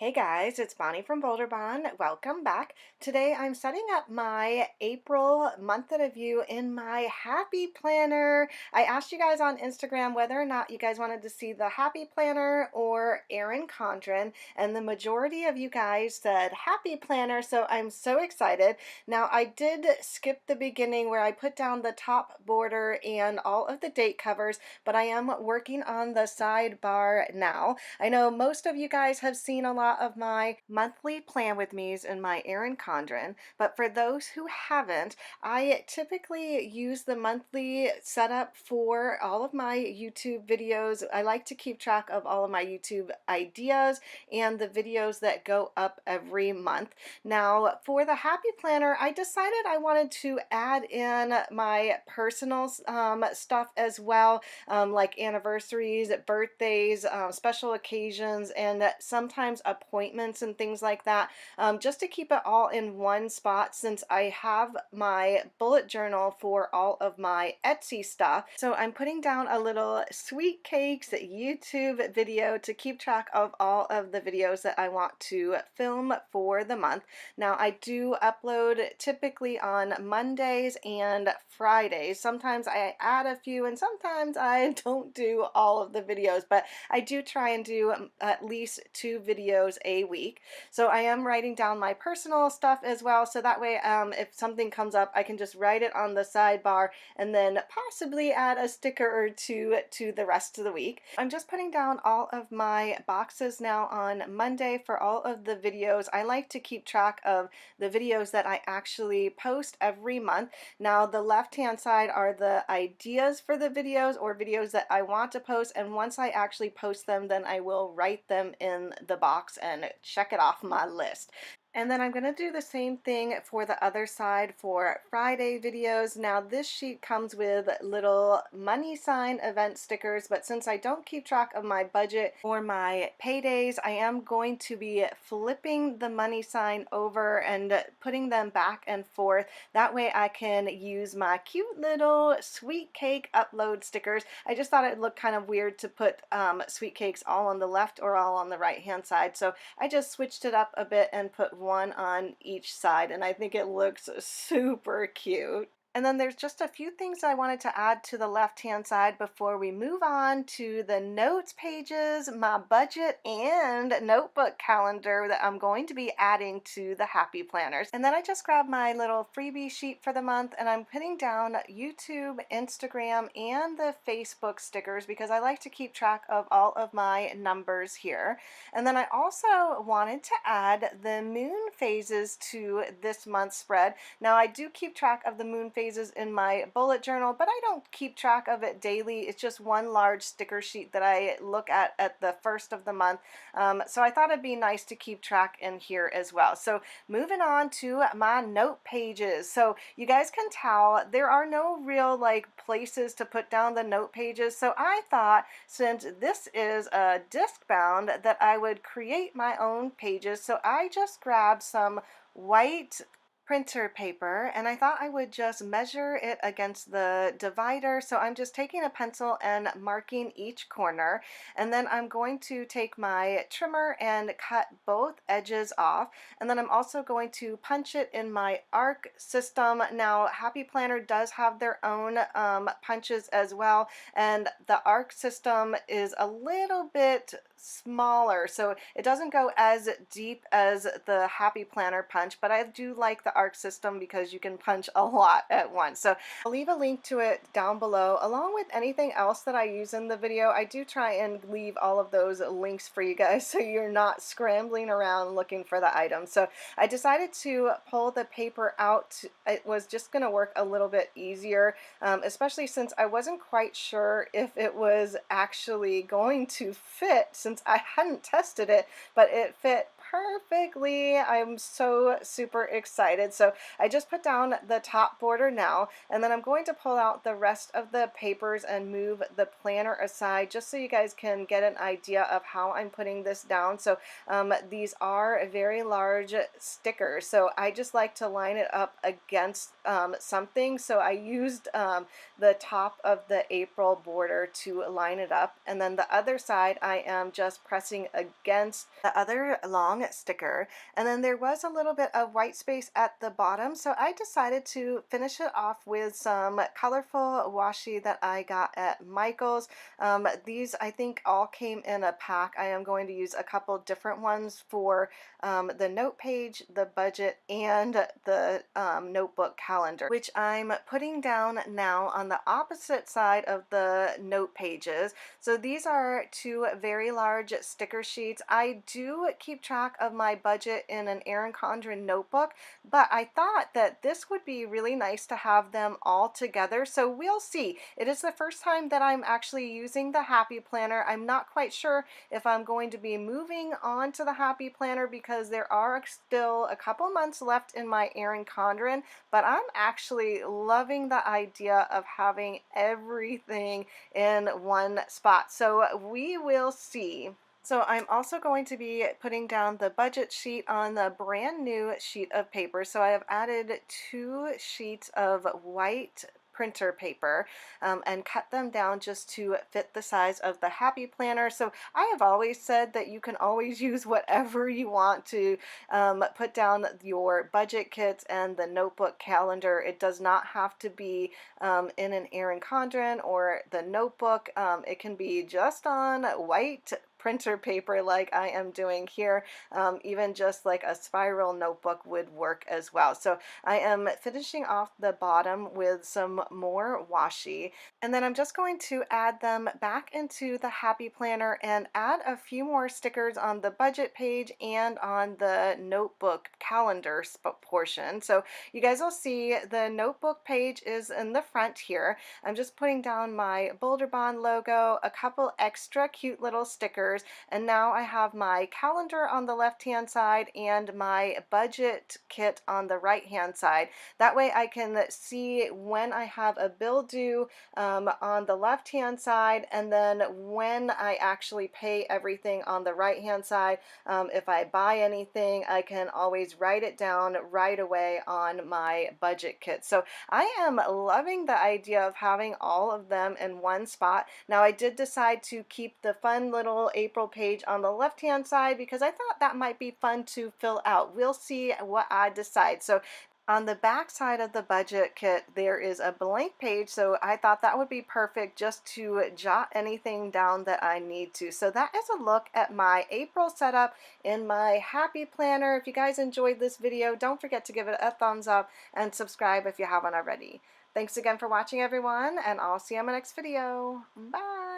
Hey guys, it's Bonnie from Bolderbon. Welcome back. Today I'm setting up my April month in review in my Happy Planner. I asked you guys on Instagram whether or not you guys wanted to see the Happy Planner or Erin Condren, and the majority of you guys said Happy Planner, so I'm so excited. Now I did skip the beginning where I put down the top border and all of the date covers, but I am working on the sidebar now. I know most of you guys have seen a lot of my monthly plan with me's in my Erin Condren, but for those who haven't, I typically use the monthly setup for all of my YouTube videos. I like to keep track of all of my YouTube ideas and the videos that go up every month. Now, for the Happy Planner, I decided I wanted to add in my personal stuff as well, like anniversaries, birthdays, special occasions, and sometimes appointments and things like that, just to keep it all in one spot since I have my bullet journal for all of my Etsy stuff. So I'm putting down a little sweet cakes YouTube video to keep track of all of the videos that I want to film for the month. Now I do upload typically on Mondays and Fridays. Sometimes I add a few and sometimes I don't do all of the videos, but I do try and do at least 2 videos a week. So I am writing down my personal stuff as well, so that way if something comes up I can just write it on the sidebar and then possibly add a sticker or two to the rest of the week. I'm just putting down all of my boxes now on Monday for all of the videos. I like to keep track of the videos that I actually post every month. Now the left hand side are the ideas for the videos or videos that I want to post, and once I actually post them then I will write them in the box and check it off my list. And then I'm going to do the same thing for the other side for Friday videos. Now this sheet comes with little money sign event stickers, but since I don't keep track of my budget or my paydays, I am going to be flipping the money sign over and putting them back and forth. That way I can use my cute little sweet cake upload stickers. I just thought it looked kind of weird to put sweet cakes all on the left or all on the right hand side, so I just switched it up a bit and put one on each side, and I think it looks super cute. And then there's just a few things I wanted to add to the left-hand side before we move on to the notes pages, my budget, and notebook calendar that I'm going to be adding to the Happy Planners. And then I just grabbed my little freebie sheet for the month, and I'm putting down YouTube, Instagram, and the Facebook stickers because I like to keep track of all of my numbers here. And then I also wanted to add the moon phases to this month's spread. Now I do keep track of the moon phases in my bullet journal, but I don't keep track of it daily. It's just one large sticker sheet that I look at the first of the month. So I thought it'd be nice to keep track in here as well. So moving on to my note pages. So you guys can tell there are no real places to put down the note pages. So I thought since this is a disc bound that I would create my own pages. So I just grabbed some white printer paper and I thought I would just measure it against the divider. So I'm just taking a pencil and marking each corner, and then I'm going to take my trimmer and cut both edges off, and then I'm also going to punch it in my arc system. Now Happy Planner does have their own punches as well, and the arc system is a little bit smaller, so it doesn't go as deep as the Happy Planner punch, but I do like the arc system because you can punch a lot at once. So I'll leave a link to it down below along with anything else that I use in the video. I do try and leave all of those links for you guys so you're not scrambling around looking for the items. So I decided to pull the paper out. It was just going to work a little bit easier, especially since I wasn't quite sure if it was actually going to fit since I hadn't tested it, but it fit perfectly. I'm so super excited. So I just put down the top border now, and then I'm going to pull out the rest of the papers and move the planner aside just so you guys can get an idea of how I'm putting this down. So these are very large stickers, so I just like to line it up against something. So I used the top of the April border to line it up, and then the other side I am just pressing against the other long sticker, and then there was a little bit of white space at the bottom, so I decided to finish it off with some colorful washi that I got at Michael's. These I think all came in a pack. I am going to use a couple different ones for the note page, the budget, and the notebook calendar, which I'm putting down now on the opposite side of the note pages. So these are two very large sticker sheets. I do keep track of my budget in an Erin Condren notebook, but I thought that this would be really nice to have them all together. So we'll see. It is the first time that I'm actually using the Happy Planner. I'm not quite sure if I'm going to be moving on to the Happy Planner because there are still a couple months left in my Erin Condren, but I'm actually loving the idea of having everything in one spot. So we will see. So I'm also going to be putting down the budget sheet on the brand new sheet of paper. So I have added 2 sheets of white printer paper and cut them down just to fit the size of the Happy Planner. So I have always said that you can always use whatever you want to put down your budget kits and the notebook calendar. It does not have to be in an Erin Condren or the notebook. It can be just on white printer paper like I am doing here. Even just like a spiral notebook would work as well. So I am finishing off the bottom with some more washi, and then I'm just going to add them back into the Happy Planner and add a few more stickers on the budget page and on the notebook calendar portion. So you guys will see the notebook page is in the front here. I'm just putting down my Bolderbon logo, a couple extra cute little stickers, and now I have my calendar on the left hand side and my budget kit on the right hand side. That way I can see when I have a bill due on the left hand side, and then when I actually pay everything on the right hand side. If I buy anything, I can always write it down right away on my budget kit. So I am loving the idea of having all of them in one spot. Now I did decide to keep the fun little April page on the left hand side because I thought that might be fun to fill out. We'll see what I decide. So on the back side of the budget kit, there is a blank page, so I thought that would be perfect just to jot anything down that I need to. So that is a look at my April setup in my Happy Planner. If you guys enjoyed this video, don't forget to give it a thumbs up and subscribe if you haven't already. Thanks again for watching, everyone, and I'll see you in my next video. Bye!